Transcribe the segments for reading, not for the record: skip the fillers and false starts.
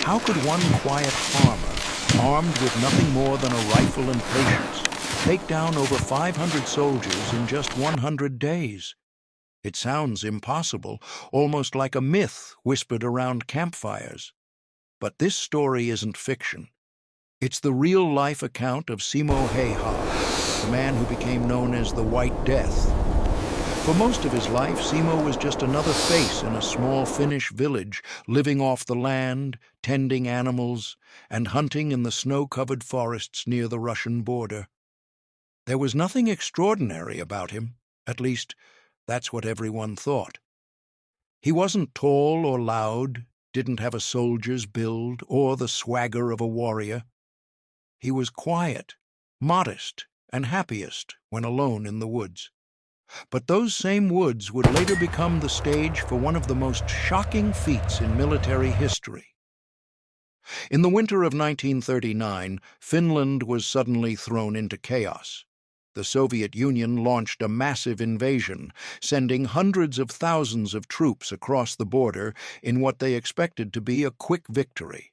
How could one quiet farmer, armed with nothing more than a rifle and patience, take down over 500 soldiers in just 100 days? It sounds impossible, almost like a myth whispered around campfires. But this story isn't fiction. It's the real-life account of Simo Häyhä, the man who became known as the White Death. For most of his life, Simo was just another face in a small Finnish village, living off the land, tending animals, and hunting in the snow-covered forests near the Russian border. There was nothing extraordinary about him, at least that's what everyone thought. He wasn't tall or loud, didn't have a soldier's build or the swagger of a warrior. He was quiet, modest, and happiest when alone in the woods. But those same woods would later become the stage for one of the most shocking feats in military history. In the winter of 1939, Finland was suddenly thrown into chaos. The Soviet Union launched a massive invasion, sending hundreds of thousands of troops across the border in what they expected to be a quick victory.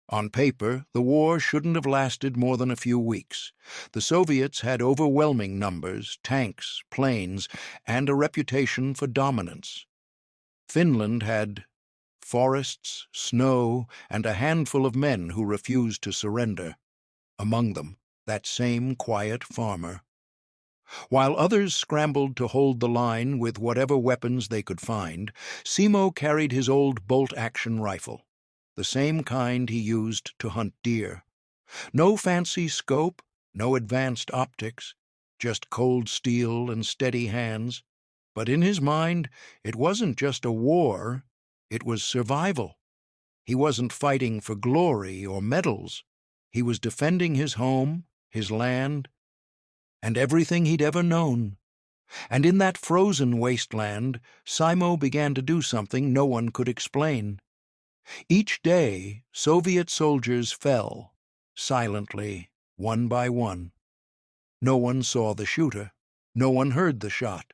On paper, the war shouldn't have lasted more than a few weeks. The Soviets had overwhelming numbers, tanks, planes, and a reputation for dominance. Finland had forests, snow, and a handful of men who refused to surrender. Among them, that same quiet farmer. While others scrambled to hold the line with whatever weapons they could find, Simo carried his old bolt-action rifle, the same kind he used to hunt deer. No fancy scope, no advanced optics, just cold steel and steady hands. But in his mind, it wasn't just a war, it was survival. He wasn't fighting for glory or medals. He was defending his home, his land, and everything he'd ever known. And in that frozen wasteland, Simo began to do something no one could explain. Each day, Soviet soldiers fell, silently, one by one. No one saw the shooter. No one heard the shot.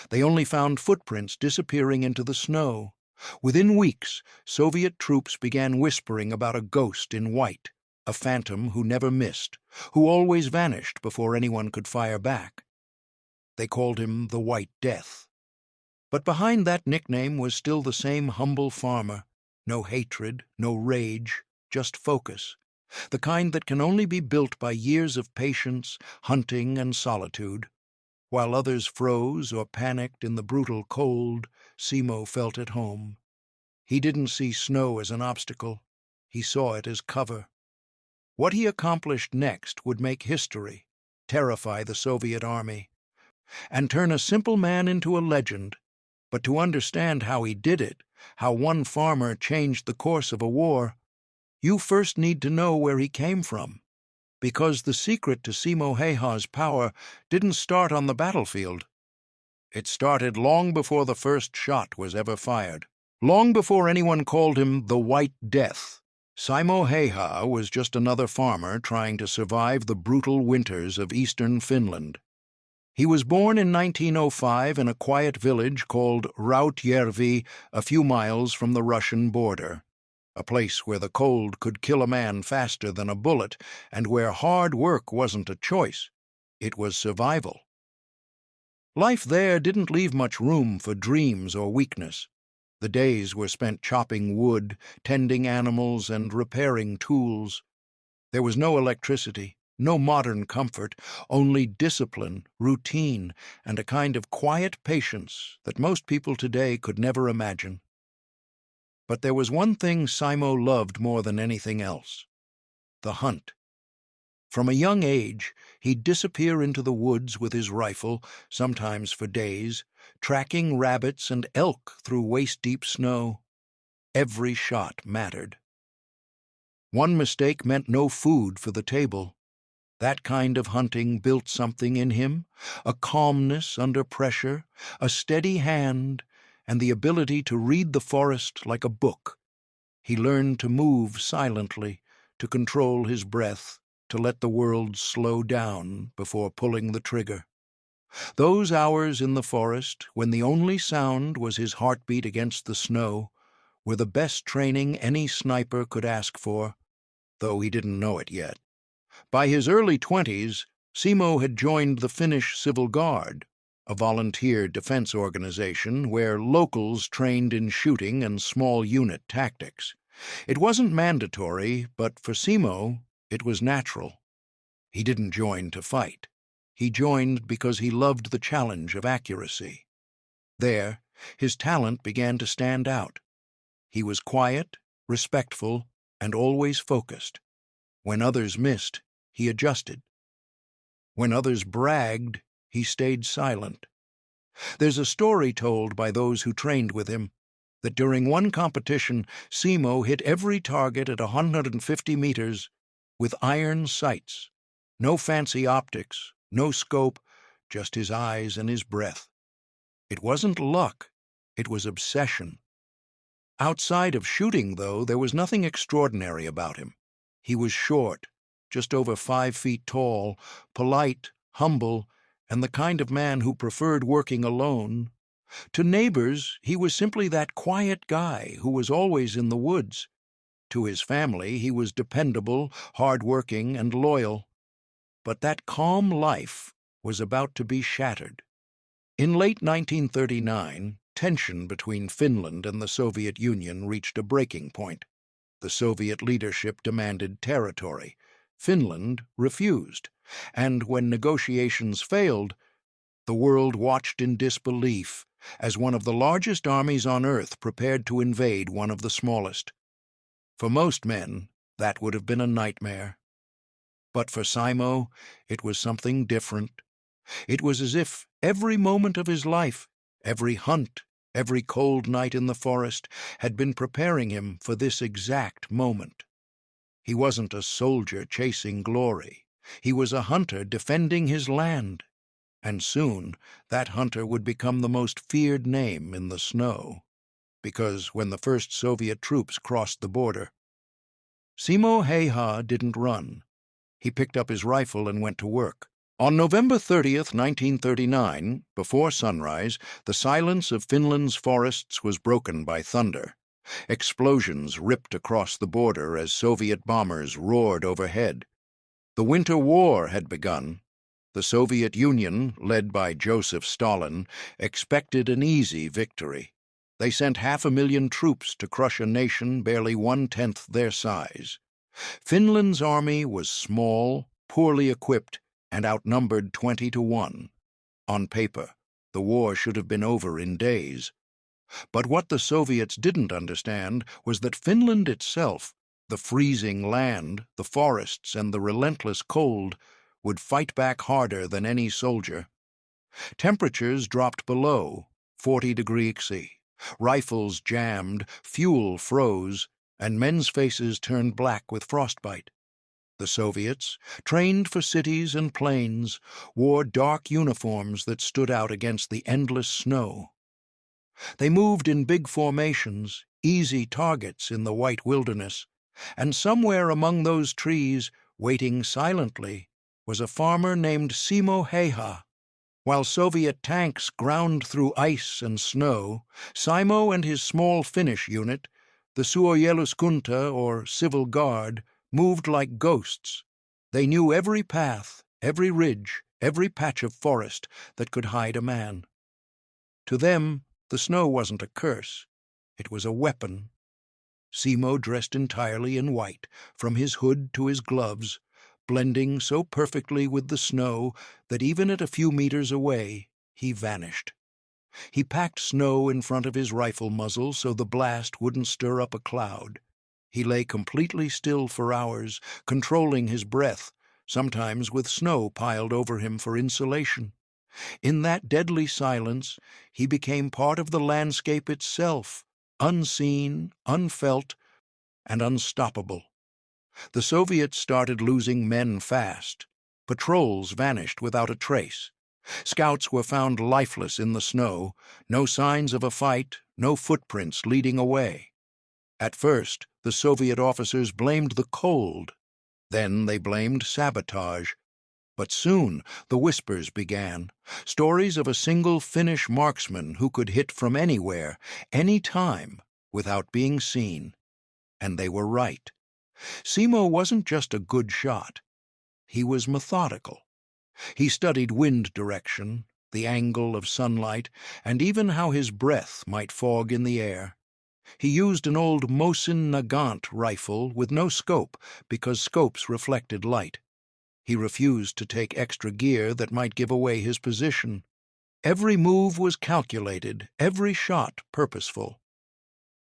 They only found footprints disappearing into the snow. Within weeks, Soviet troops began whispering about a ghost in white, a phantom who never missed, who always vanished before anyone could fire back. They called him the White Death. But behind that nickname was still the same humble farmer. No hatred, no rage, just focus. The kind that can only be built by years of patience, hunting, and solitude. While others froze or panicked in the brutal cold, Simo felt at home. He didn't see snow as an obstacle. He saw it as cover. What he accomplished next would make history, terrify the Soviet army, and turn a simple man into a legend. But to understand how he did it, how one farmer changed the course of a war, you first need to know where he came from. Because the secret to Simo Häyhä's power didn't start on the battlefield. It started long before the first shot was ever fired. Long before anyone called him the White Death. Simo Häyhä was just another farmer trying to survive the brutal winters of eastern Finland. He was born in 1905 in a quiet village called Rautjärvi, a few miles from the Russian border. A place where the cold could kill a man faster than a bullet, and where hard work wasn't a choice. It was survival. Life there didn't leave much room for dreams or weakness. The days were spent chopping wood, tending animals, and repairing tools. There was no electricity, no modern comfort, only discipline, routine, and a kind of quiet patience that most people today could never imagine. But there was one thing Simo loved more than anything else: the hunt. From a young age, he'd disappear into the woods with his rifle, sometimes for days, tracking rabbits and elk through waist-deep snow. Every shot mattered. One mistake meant no food for the table. That kind of hunting built something in him, a calmness under pressure, a steady hand, and the ability to read the forest like a book. He learned to move silently, to control his breath, to let the world slow down before pulling the trigger. Those hours in the forest, when the only sound was his heartbeat against the snow, were the best training any sniper could ask for, though he didn't know it yet. By his early 20s, Simo had joined the Finnish Civil Guard, a volunteer defense organization where locals trained in shooting and small unit tactics. It wasn't mandatory, but for Simo, it was natural. He didn't join to fight. He joined because he loved the challenge of accuracy. There, his talent began to stand out. He was quiet, respectful, and always focused. When others missed, he adjusted. When others bragged, he stayed silent. There's a story told by those who trained with him that during one competition, Simo hit every target at 150 meters with iron sights. No fancy optics, no scope, just his eyes and his breath. It wasn't luck, it was obsession. Outside of shooting, though, there was nothing extraordinary about him. He was short, just over 5 feet tall, polite, humble, and the kind of man who preferred working alone. To neighbors, he was simply that quiet guy who was always in the woods. To his family, he was dependable, hard-working, and loyal. But that calm life was about to be shattered. In late 1939, tension between Finland and the Soviet Union reached a breaking point. The Soviet leadership demanded territory. Finland refused, and when negotiations failed, the world watched in disbelief as one of the largest armies on Earth prepared to invade one of the smallest. For most men, that would have been a nightmare. But for Simo, it was something different. It was as if every moment of his life, every hunt, every cold night in the forest, had been preparing him for this exact moment. He wasn't a soldier chasing glory. He was a hunter defending his land. And soon that hunter would become the most feared name in the snow. Because when the first Soviet troops crossed the border, Simo Häyhä didn't run. He picked up his rifle and went to work. On November 30th, 1939, before sunrise, the silence of Finland's forests was broken by thunder. Explosions ripped across the border as Soviet bombers roared overhead. The Winter War had begun. The Soviet Union, led by Joseph Stalin, expected an easy victory. They sent 500,000 troops to crush a nation barely 1/10 their size. Finland's army was small, poorly equipped, and outnumbered 20-1. On paper, the war should have been over in days. But what the Soviets didn't understand was that Finland itself, the freezing land, the forests, and the relentless cold, would fight back harder than any soldier. Temperatures dropped below 40°C. Rifles jammed, fuel froze, and men's faces turned black with frostbite. The Soviets, trained for cities and plains, wore dark uniforms that stood out against the endless snow. They moved in big formations, easy targets in the white wilderness, and somewhere among those trees, waiting silently, was a farmer named Simo Häyhä. While Soviet tanks ground through ice and snow, Simo and his small Finnish unit, the Suojeluskunta, or Civil Guard, moved like ghosts. They knew every path, every ridge, every patch of forest that could hide a man. To them, the snow wasn't a curse. It was a weapon. Simo dressed entirely in white, from his hood to his gloves, blending so perfectly with the snow that even at a few meters away, he vanished. He packed snow in front of his rifle muzzle so the blast wouldn't stir up a cloud. He lay completely still for hours, controlling his breath, sometimes with snow piled over him for insulation. In that deadly silence, he became part of the landscape itself, unseen, unfelt, and unstoppable. The Soviets started losing men fast. Patrols vanished without a trace. Scouts were found lifeless in the snow, no signs of a fight, no footprints leading away. At first, the Soviet officers blamed the cold. Then they blamed sabotage. But soon the whispers began, stories of a single Finnish marksman who could hit from anywhere, any time, without being seen, and they were right. Simo wasn't just a good shot. He was methodical. He studied wind direction, the angle of sunlight, and even how his breath might fog in the air. He used an old Mosin Nagant rifle with no scope because scopes reflected light. He refused to take extra gear that might give away his position. Every move was calculated, every shot purposeful.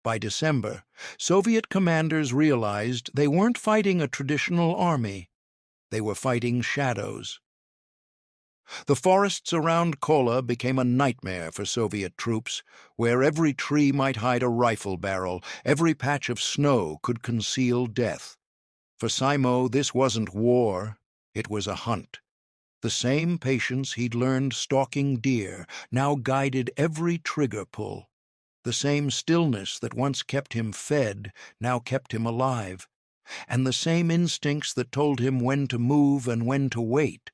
By December, Soviet commanders realized they weren't fighting a traditional army. They were fighting shadows. The forests around Kola became a nightmare for Soviet troops, where every tree might hide a rifle barrel, every patch of snow could conceal death. For Simo, this wasn't war, it was a hunt. The same patience he'd learned stalking deer now guided every trigger pull. The same stillness that once kept him fed now kept him alive. And the same instincts that told him when to move and when to wait.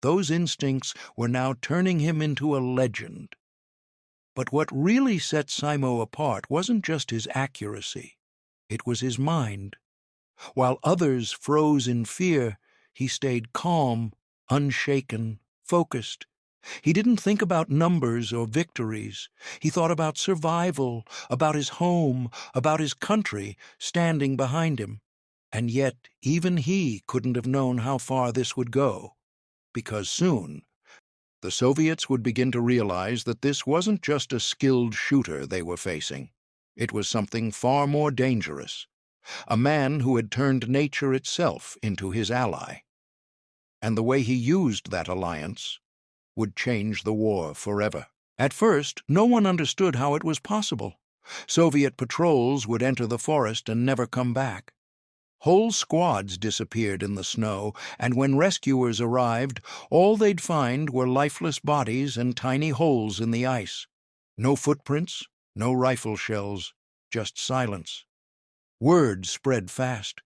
Those instincts were now turning him into a legend. But what really set Simo apart wasn't just his accuracy. It was his mind. While others froze in fear, he stayed calm, unshaken, focused. He didn't think about numbers or victories. He thought about survival, about his home, about his country standing behind him. And yet, even he couldn't have known how far this would go. Because soon, the Soviets would begin to realize that this wasn't just a skilled shooter they were facing. It was something far more dangerous. A man who had turned nature itself into his ally. And the way he used that alliance would change the war forever. At first, no one understood how it was possible. Soviet patrols would enter the forest and never come back. Whole squads disappeared in the snow, and when rescuers arrived, all they'd find were lifeless bodies and tiny holes in the ice. No footprints, no rifle shells, just silence. Word spread fast.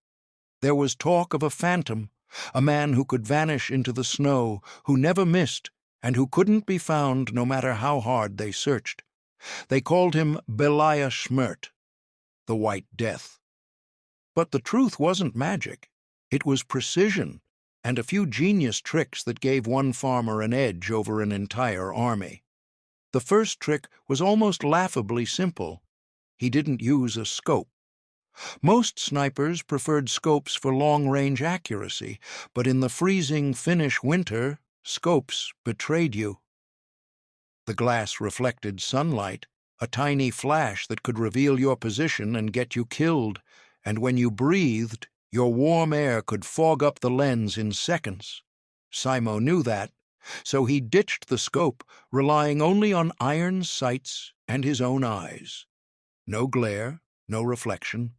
There was talk of a phantom, a man who could vanish into the snow, who never missed, and who couldn't be found no matter how hard they searched. They called him Belaya Schmert, the White Death. But the truth wasn't magic. It was precision, and a few genius tricks that gave one farmer an edge over an entire army. The first trick was almost laughably simple. He didn't use a scope. Most snipers preferred scopes for long-range accuracy, but in the freezing Finnish winter, scopes betrayed you. The glass reflected sunlight, a tiny flash that could reveal your position and get you killed, and when you breathed, your warm air could fog up the lens in seconds. Simo knew that, so he ditched the scope, relying only on iron sights and his own eyes. No glare, no reflection,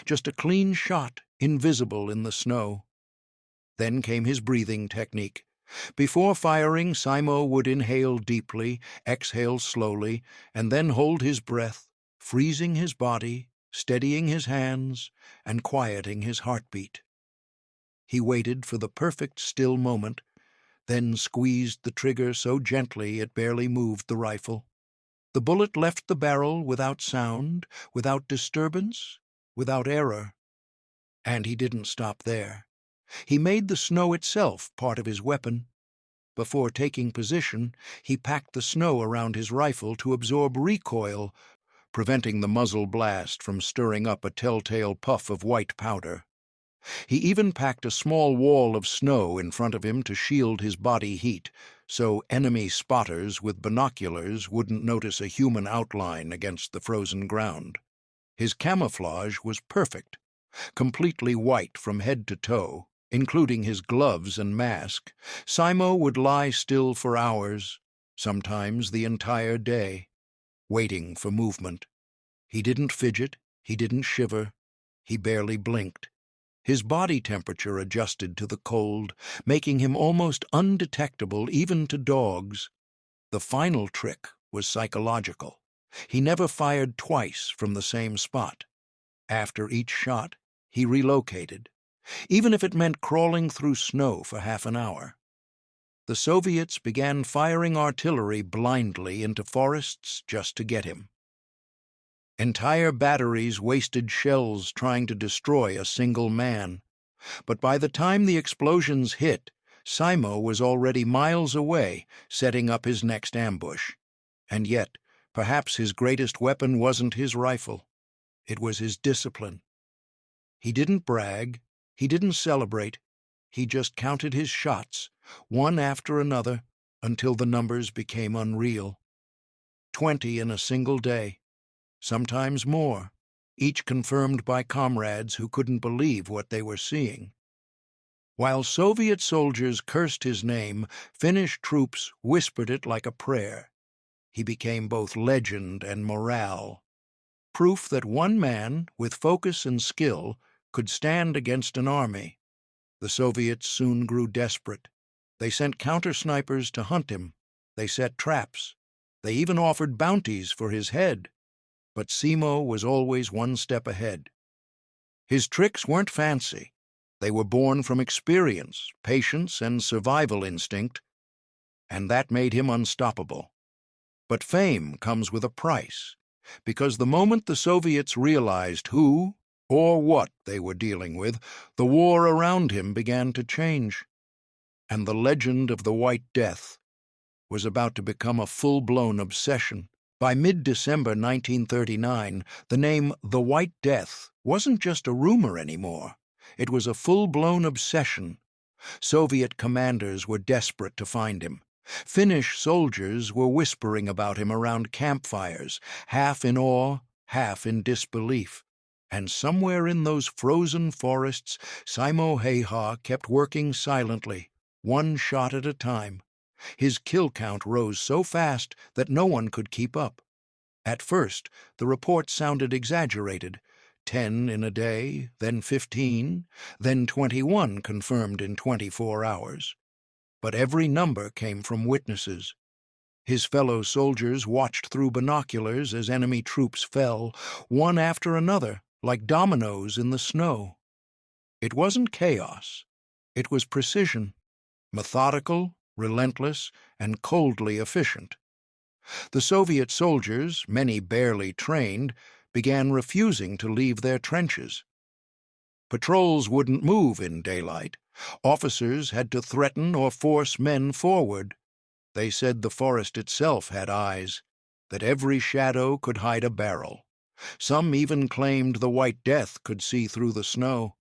just a clean shot, invisible in the snow. Then came his breathing technique. Before firing, Simo would inhale deeply, exhale slowly, and then hold his breath, freezing his body, steadying his hands, and quieting his heartbeat. He waited for the perfect still moment, then squeezed the trigger so gently it barely moved the rifle. The bullet left the barrel without sound, without disturbance, without error. And he didn't stop there. He made the snow itself part of his weapon. Before taking position, he packed the snow around his rifle to absorb recoil, preventing the muzzle blast from stirring up a telltale puff of white powder. He even packed a small wall of snow in front of him to shield his body heat, so enemy spotters with binoculars wouldn't notice a human outline against the frozen ground. His camouflage was perfect, completely white from head to toe, including his gloves and mask. Simo would lie still for hours, sometimes the entire day, waiting for movement. He didn't fidget, he didn't shiver, he barely blinked. His body temperature adjusted to the cold, making him almost undetectable even to dogs. The final trick was psychological. He never fired twice from the same spot. After each shot, he relocated, even if it meant crawling through snow for half an hour. The Soviets began firing artillery blindly into forests just to get him. Entire batteries wasted shells trying to destroy a single man. But by the time the explosions hit, Simo was already miles away, setting up his next ambush. And yet, perhaps his greatest weapon wasn't his rifle. It was his discipline. He didn't brag, he didn't celebrate, he just counted his shots, one after another, until the numbers became unreal. 20 in a single day, sometimes more, each confirmed by comrades who couldn't believe what they were seeing. While Soviet soldiers cursed his name, Finnish troops whispered it like a prayer. He became both legend and morale. Proof that one man, with focus and skill, could stand against an army. The Soviets soon grew desperate. They sent counter-snipers to hunt him. They set traps. They even offered bounties for his head. But Simo was always one step ahead. His tricks weren't fancy. They were born from experience, patience, and survival instinct, and that made him unstoppable. But fame comes with a price, because the moment the Soviets realized who or what they were dealing with, the war around him began to change. And the legend of the White Death was about to become a full-blown obsession. By mid-December 1939, the name The White Death wasn't just a rumor anymore. It was a full-blown obsession. Soviet commanders were desperate to find him. Finnish soldiers were whispering about him around campfires, half in awe, half in disbelief. And somewhere in those frozen forests, Simo Häyhä kept working silently, one shot at a time. His kill count rose so fast that no one could keep up. At first, the reports sounded exaggerated. 10 in a day, then 15, then 21 confirmed in 24 hours. But every number came from witnesses. His fellow soldiers watched through binoculars as enemy troops fell, one after another, like dominoes in the snow. It wasn't chaos. It was precision, methodical, relentless, and coldly efficient. The Soviet soldiers, many barely trained, began refusing to leave their trenches. Patrols wouldn't move in daylight. Officers had to threaten or force men forward. They said the forest itself had eyes, that every shadow could hide a barrel. Some even claimed the White Death could see through the snow.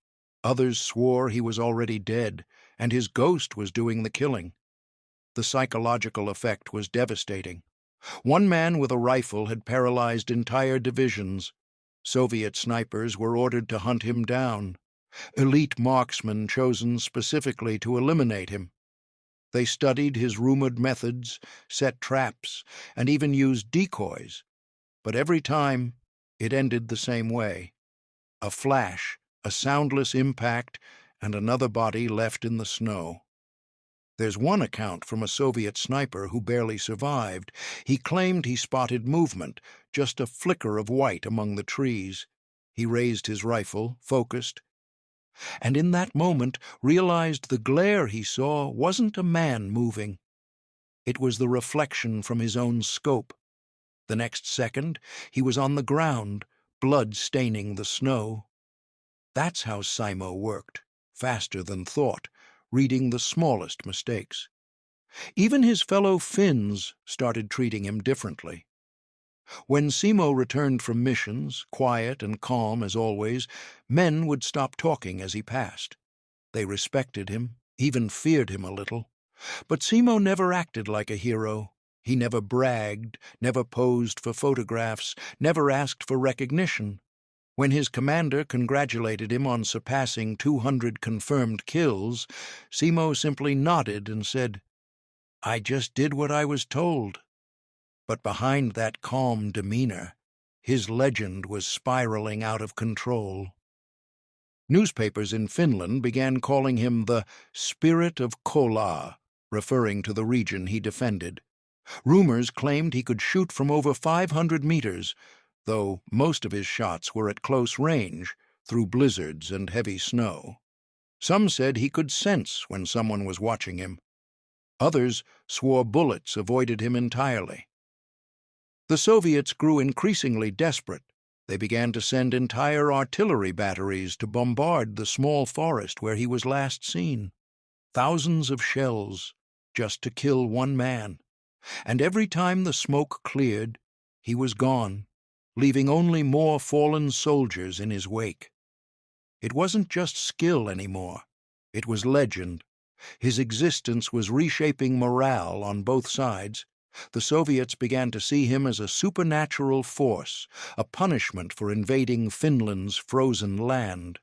Others swore he was already dead, and his ghost was doing the killing. The psychological effect was devastating. One man with a rifle had paralyzed entire divisions. Soviet snipers were ordered to hunt him down. Elite marksmen chosen specifically to eliminate him. They studied his rumored methods, set traps, and even used decoys. But every time, it ended the same way. A flash, a soundless impact, and another body left in the snow. There's one account from a Soviet sniper who barely survived. He claimed he spotted movement, just a flicker of white among the trees. He raised his rifle, focused, and in that moment realized the glare he saw wasn't a man moving. It was the reflection from his own scope. The next second, he was on the ground, blood staining the snow. That's how Simo worked, faster than thought, reading the smallest mistakes. Even his fellow Finns started treating him differently. When Simo returned from missions, quiet and calm as always, men would stop talking as he passed. They respected him, even feared him a little. But Simo never acted like a hero. He never bragged, never posed for photographs, never asked for recognition. When his commander congratulated him on surpassing 200 confirmed kills, Simo simply nodded and said, "I just did what I was told." But behind that calm demeanor, his legend was spiraling out of control. Newspapers in Finland began calling him the Spirit of Kola, referring to the region he defended. Rumors claimed he could shoot from over 500 meters, though most of his shots were at close range, through blizzards and heavy snow. Some said he could sense when someone was watching him. Others swore bullets avoided him entirely. The Soviets grew increasingly desperate. They began to send entire artillery batteries to bombard the small forest where he was last seen. Thousands of shells just to kill one man. And every time the smoke cleared, he was gone, leaving only more fallen soldiers in his wake. It wasn't just skill anymore. It was legend. His existence was reshaping morale on both sides. The Soviets began to see him as a supernatural force, a punishment for invading Finland's frozen land.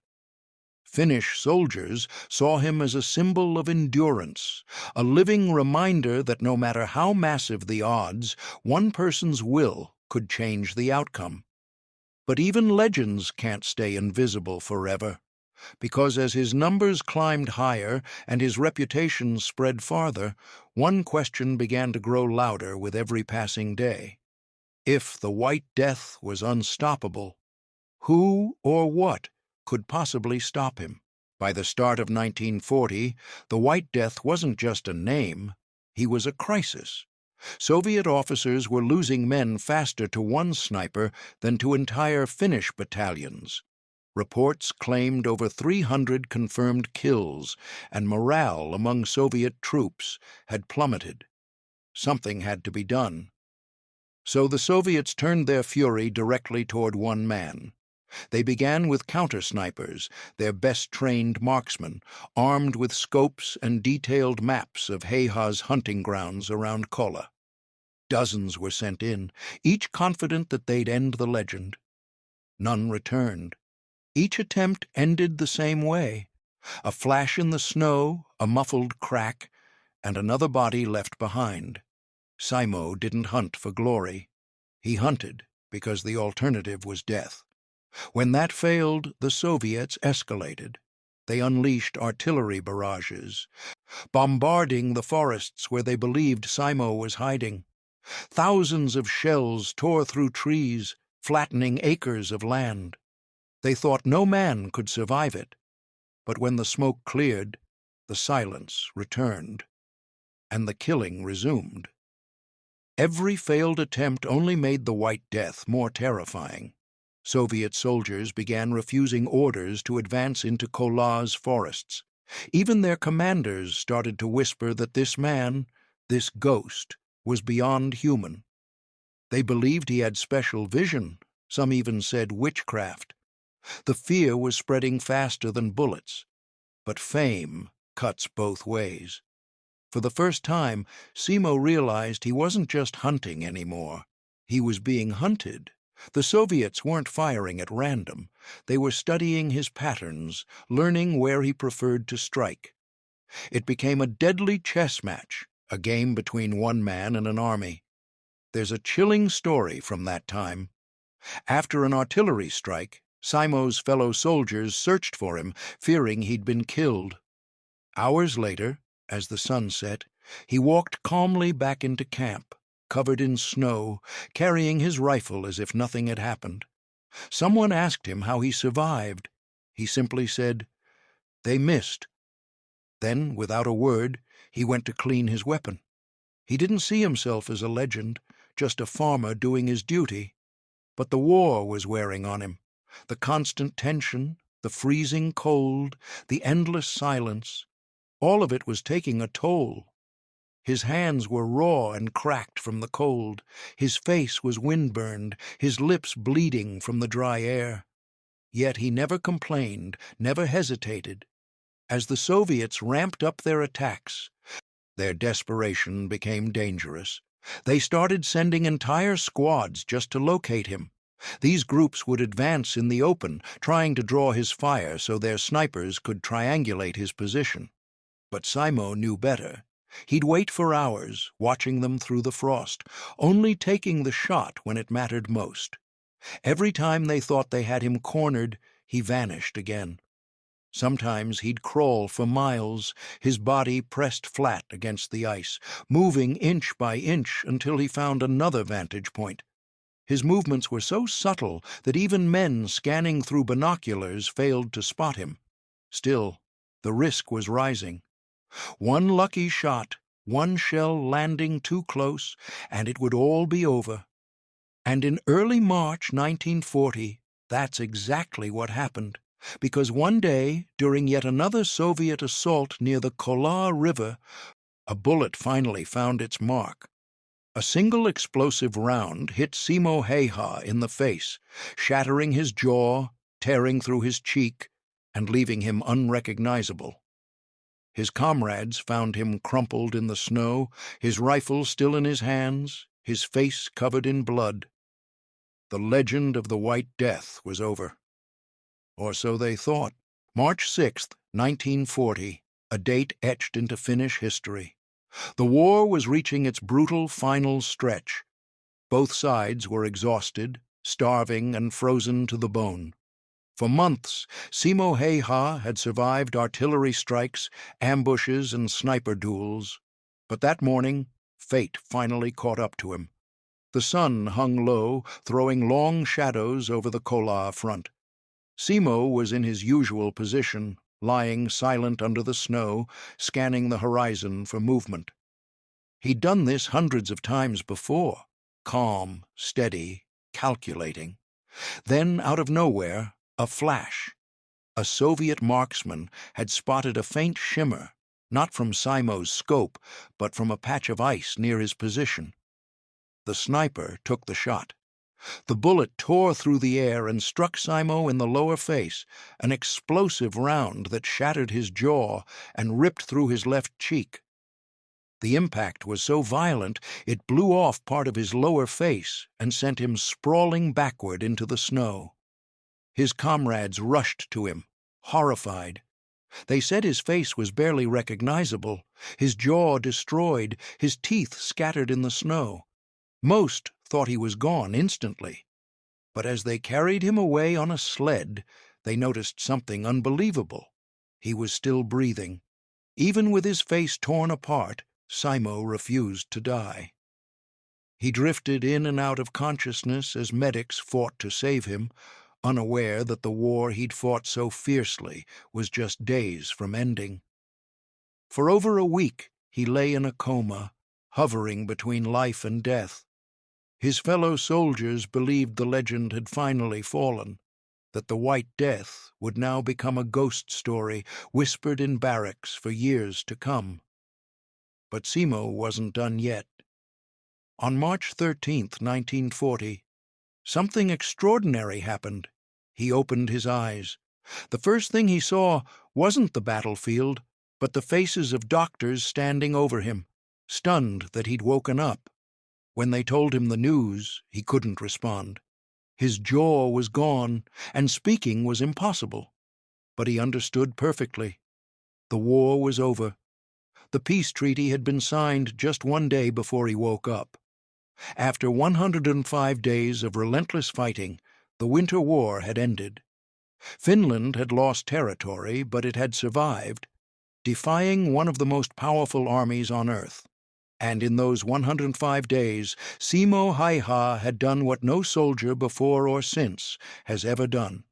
Finnish soldiers saw him as a symbol of endurance, a living reminder that no matter how massive the odds, one person's will could change the outcome. But even legends can't stay invisible forever, because as his numbers climbed higher and his reputation spread farther, one question began to grow louder with every passing day. If the White Death was unstoppable, who or what could possibly stop him? By the start of 1940, the White Death wasn't just a name, he was a crisis. Soviet officers were losing men faster to one sniper than to entire Finnish battalions. Reports claimed over 300 confirmed kills, and morale among Soviet troops had plummeted. Something had to be done. So the Soviets turned their fury directly toward one man. They began with counter-snipers, their best-trained marksmen, armed with scopes and detailed maps of Häyhä's hunting grounds around Kola. Dozens were sent in, each confident that they'd end the legend. None returned. Each attempt ended the same way. A flash in the snow, a muffled crack, and another body left behind. Simo didn't hunt for glory. He hunted because the alternative was death. When that failed, the Soviets escalated. They unleashed artillery barrages, bombarding the forests where they believed Simo was hiding. Thousands of shells tore through trees, flattening acres of land. They thought no man could survive it. But when the smoke cleared, the silence returned, and the killing resumed. Every failed attempt only made the White Death more terrifying. Soviet soldiers began refusing orders to advance into Kola's forests. Even their commanders started to whisper that this man, this ghost, was beyond human. They believed he had special vision. Some even said witchcraft. The fear was spreading faster than bullets. But fame cuts both ways. For the first time, Simo realized he wasn't just hunting anymore. He was being hunted. The Soviets weren't firing at random. They were studying his patterns, learning where he preferred to strike. It became a deadly chess match, a game between one man and an army. There's a chilling story from that time. After an artillery strike, Simo's fellow soldiers searched for him, fearing he'd been killed. Hours later, as the sun set, he walked calmly back into camp, covered in snow, carrying his rifle as if nothing had happened. Someone asked him how he survived. He simply said, "They missed." Then, without a word, he went to clean his weapon. He didn't see himself as a legend, just a farmer doing his duty. But the war was wearing on him. The constant tension, the freezing cold, the endless silence, all of it was taking a toll. His hands were raw and cracked from the cold. His face was windburned, his lips bleeding from the dry air. Yet he never complained, never hesitated. As the Soviets ramped up their attacks, their desperation became dangerous. They started sending entire squads just to locate him. These groups would advance in the open, trying to draw his fire so their snipers could triangulate his position. But Simo knew better. He'd wait for hours, watching them through the frost, only taking the shot when it mattered most. Every time they thought they had him cornered, he vanished again. Sometimes he'd crawl for miles, his body pressed flat against the ice, moving inch by inch until he found another vantage point. His movements were so subtle that even men scanning through binoculars failed to spot him. Still, the risk was rising. One lucky shot, one shell landing too close, and it would all be over. And in early March 1940, that's exactly what happened. Because one day, during yet another Soviet assault near the Kolar River, a bullet finally found its mark. A single explosive round hit Simo Häyhä in the face, shattering his jaw, tearing through his cheek, and leaving him unrecognizable. His comrades found him crumpled in the snow, his rifle still in his hands, his face covered in blood. The legend of the White Death was over. Or so they thought. March 6th, 1940, a date etched into Finnish history. The war was reaching its brutal final stretch. Both sides were exhausted, starving, and frozen to the bone. For months, Simo Häyhä had survived artillery strikes, ambushes, and sniper duels. But that morning, fate finally caught up to him. The sun hung low, throwing long shadows over the Kolar front. Simo was in his usual position, lying silent under the snow, scanning the horizon for movement. He'd done this hundreds of times before, calm, steady, calculating. Then, out of nowhere, a flash. A Soviet marksman had spotted a faint shimmer, not from Simo's scope, but from a patch of ice near his position. The sniper took the shot. The bullet tore through the air and struck Simo in the lower face, an explosive round that shattered his jaw and ripped through his left cheek. The impact was so violent it blew off part of his lower face and sent him sprawling backward into the snow. His comrades rushed to him, horrified. They said his face was barely recognizable, his jaw destroyed, his teeth scattered in the snow. Most thought he was gone instantly. But as they carried him away on a sled, they noticed something unbelievable. He was still breathing. Even with his face torn apart, Simo refused to die. He drifted in and out of consciousness as medics fought to save him, unaware that the war he'd fought so fiercely was just days from ending. For over a week, he lay in a coma, hovering between life and death. His fellow soldiers believed the legend had finally fallen, that the White Death would now become a ghost story whispered in barracks for years to come. But Simo wasn't done yet. On March 13th, 1940, something extraordinary happened. He opened his eyes. The first thing he saw wasn't the battlefield, but the faces of doctors standing over him, stunned that he'd woken up. When they told him the news, he couldn't respond. His jaw was gone, and speaking was impossible. But he understood perfectly. The war was over. The peace treaty had been signed just one day before he woke up. After 105 days of relentless fighting, the Winter War had ended. Finland had lost territory, but it had survived, defying one of the most powerful armies on Earth. And in those 105 days, Simo Häyhä had done what no soldier before or since has ever done.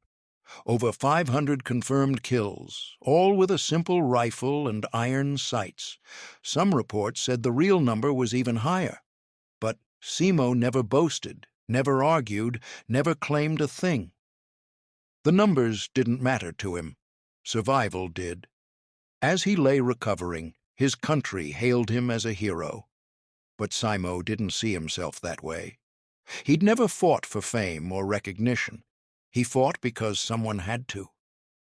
Over 500 confirmed kills, all with a simple rifle and iron sights. Some reports said the real number was even higher. But Simo never boasted, never argued, never claimed a thing. The numbers didn't matter to him. Survival did. As he lay recovering, his country hailed him as a hero. But Simo didn't see himself that way. He'd never fought for fame or recognition. He fought because someone had to.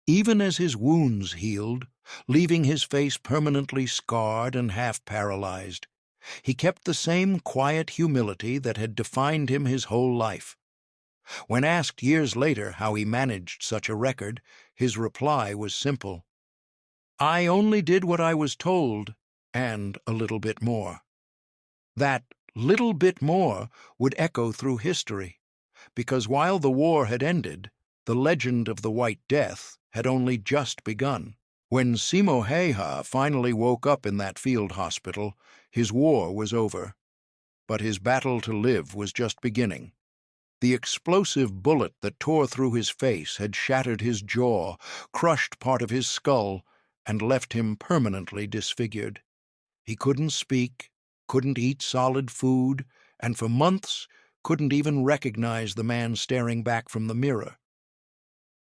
Even as his wounds healed, leaving his face permanently scarred and half paralyzed, he kept the same quiet humility that had defined him his whole life. When asked years later how he managed such a record, his reply was simple. "I only did what I was told, and a little bit more." That little bit more would echo through history, because while the war had ended, the legend of the White Death had only just begun. When Simo Häyhä finally woke up in that field hospital, his war was over. But his battle to live was just beginning. The explosive bullet that tore through his face had shattered his jaw, crushed part of his skull, and left him permanently disfigured. He couldn't speak, couldn't eat solid food, and for months couldn't even recognize the man staring back from the mirror.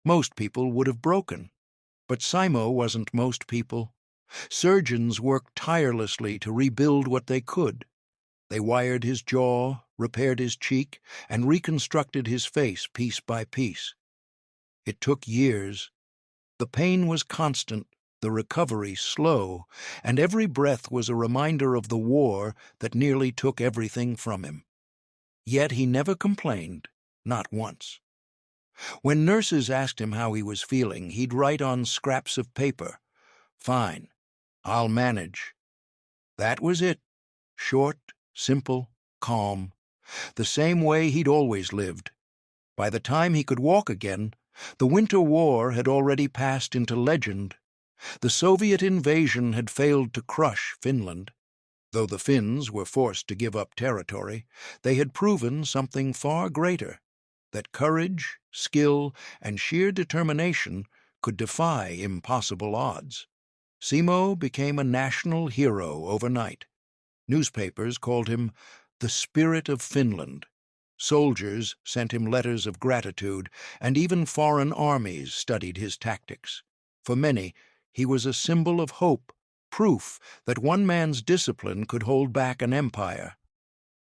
Most people would have broken, but Simo wasn't most people. Surgeons worked tirelessly to rebuild what they could. They wired his jaw, repaired his cheek, and reconstructed his face piece by piece. It took years. The pain was constant, the recovery slow, and every breath was a reminder of the war that nearly took everything from him. Yet he never complained, not once. When nurses asked him how he was feeling, he'd write on scraps of paper, "Fine, I'll manage." That was it. Short, simple, calm. The same way he'd always lived. By the time he could walk again, the Winter War had already passed into legend. The Soviet invasion had failed to crush Finland. Though the Finns were forced to give up territory, they had proven something far greater, that courage, skill, and sheer determination could defy impossible odds. Simo became a national hero overnight. Newspapers called him the Spirit of Finland. Soldiers sent him letters of gratitude, and even foreign armies studied his tactics. For many, he was a symbol of hope, proof that one man's discipline could hold back an empire.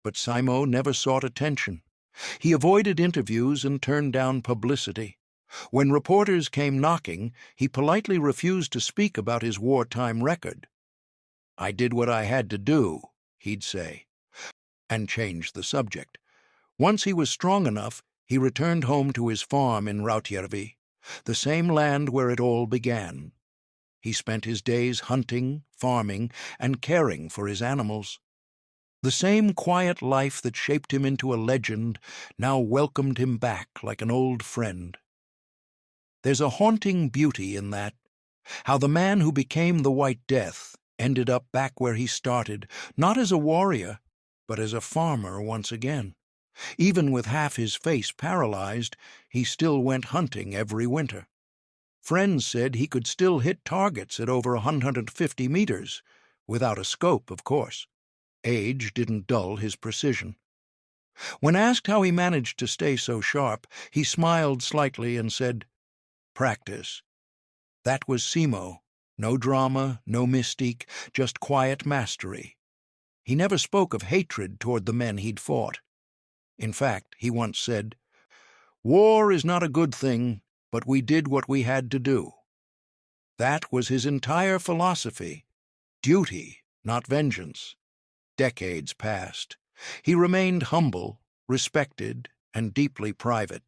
But Simo never sought attention. He avoided interviews and turned down publicity. When reporters came knocking, he politely refused to speak about his wartime record. "I did what I had to do," he'd say, and changed the subject. Once he was strong enough, he returned home to his farm in Rautjärvi, the same land where it all began. He spent his days hunting, farming, and caring for his animals. The same quiet life that shaped him into a legend now welcomed him back like an old friend. There's a haunting beauty in that, how the man who became the White Death ended up back where he started, not as a warrior, but as a farmer once again. Even with half his face paralyzed, he still went hunting every winter. Friends said he could still hit targets at over 150 meters, without a scope, of course. Age didn't dull his precision. When asked how he managed to stay so sharp, he smiled slightly and said, "Practice." That was Simo. No drama, no mystique, just quiet mastery. He never spoke of hatred toward the men he'd fought. In fact, he once said, "War is not a good thing, but we did what we had to do." That was his entire philosophy. Duty, not vengeance. Decades passed. He remained humble, respected, and deeply private.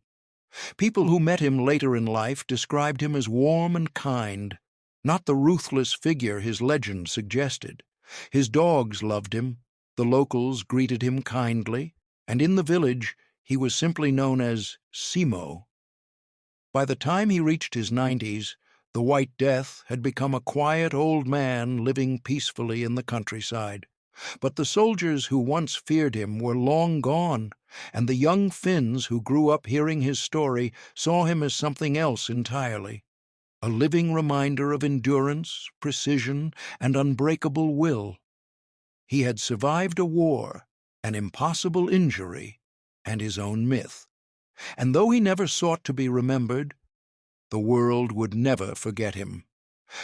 People who met him later in life described him as warm and kind, not the ruthless figure his legend suggested. His dogs loved him, the locals greeted him kindly, and in the village he was simply known as Simo. By the time he reached his 90s, the White Death had become a quiet old man living peacefully in the countryside. But the soldiers who once feared him were long gone, and the young Finns who grew up hearing his story saw him as something else entirely. A living reminder of endurance, precision, and unbreakable will. He had survived a war, an impossible injury, and his own myth. And though he never sought to be remembered, the world would never forget him.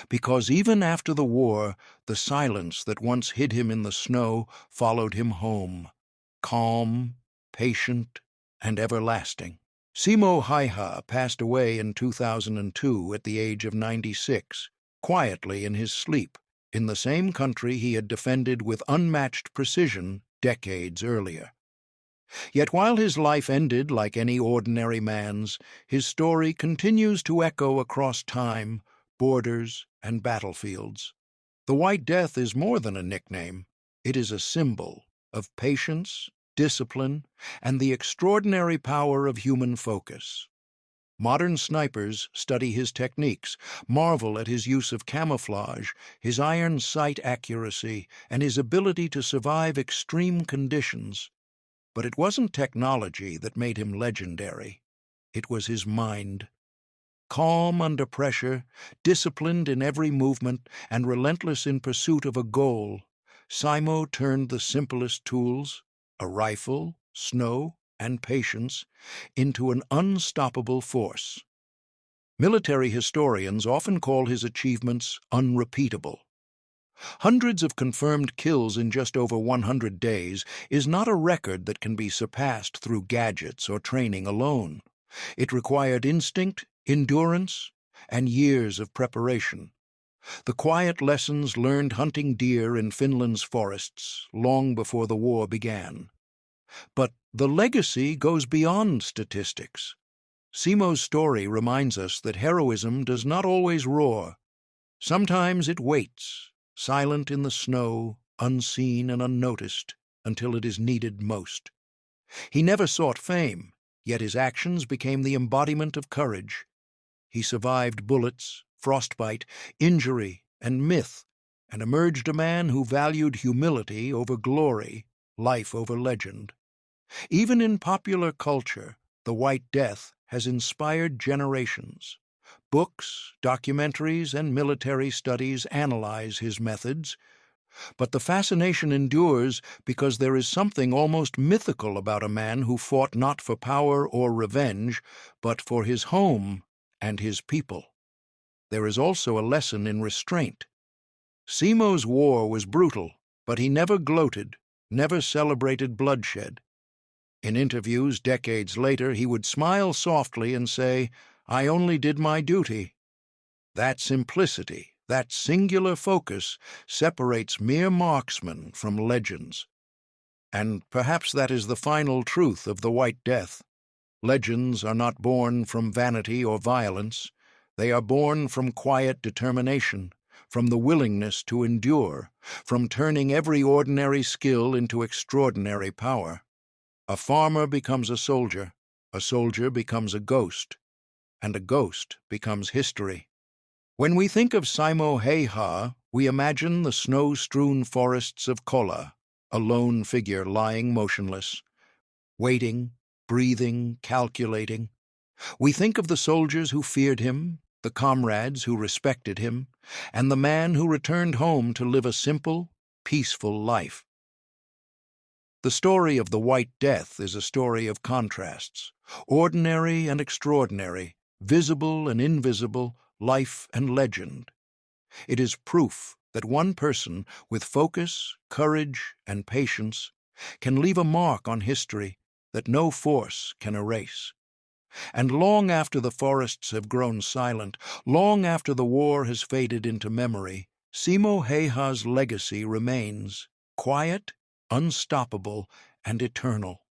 Because even after the war, the silence that once hid him in the snow followed him home, calm, patient, and everlasting. Simo Häyhä passed away in 2002 at the age of 96, quietly in his sleep, in the same country he had defended with unmatched precision decades earlier. Yet while his life ended like any ordinary man's, his story continues to echo across time, borders, and battlefields. The White Death is more than a nickname. It is a symbol of patience, discipline, and the extraordinary power of human focus. Modern snipers study his techniques, marvel at his use of camouflage, his iron sight accuracy, and his ability to survive extreme conditions. But it wasn't technology that made him legendary. It was his mind. Calm under pressure, disciplined in every movement, and relentless in pursuit of a goal, Simo turned the simplest tools, a rifle, snow, and patience into an unstoppable force. Military historians often call his achievements unrepeatable. Hundreds of confirmed kills in just over 100 days is not a record that can be surpassed through gadgets or training alone. It required instinct, endurance, and years of preparation. The quiet lessons learned hunting deer in Finland's forests long before the war began. But the legacy goes beyond statistics. Simo's story reminds us that heroism does not always roar. Sometimes it waits, silent in the snow, unseen and unnoticed, until it is needed most. He never sought fame, yet his actions became the embodiment of courage. He survived bullets, frostbite, injury, and myth, and emerged a man who valued humility over glory, life over legend. Even in popular culture, the White Death has inspired generations. Books, documentaries, and military studies analyze his methods, but the fascination endures because there is something almost mythical about a man who fought not for power or revenge, but for his home and his people. There is also a lesson in restraint. Simo's war was brutal, but he never gloated, never celebrated bloodshed. In interviews decades later, he would smile softly and say, "I only did my duty." That simplicity, that singular focus, separates mere marksmen from legends. And perhaps that is the final truth of the White Death. Legends are not born from vanity or violence. They are born from quiet determination, from the willingness to endure, from turning every ordinary skill into extraordinary power. A farmer becomes a soldier becomes a ghost, and a ghost becomes history. When we think of Simo Häyhä, we imagine the snow-strewn forests of Kolla, a lone figure lying motionless, waiting, breathing, calculating. We think of the soldiers who feared him, the comrades who respected him, and the man who returned home to live a simple, peaceful life. The story of the White Death is a story of contrasts, ordinary and extraordinary, visible and invisible, life and legend. It is proof that one person with focus, courage, and patience can leave a mark on history that no force can erase. And long after the forests have grown silent, long after the war has faded into memory, Simo Häyhä's legacy remains quiet, unstoppable, and eternal.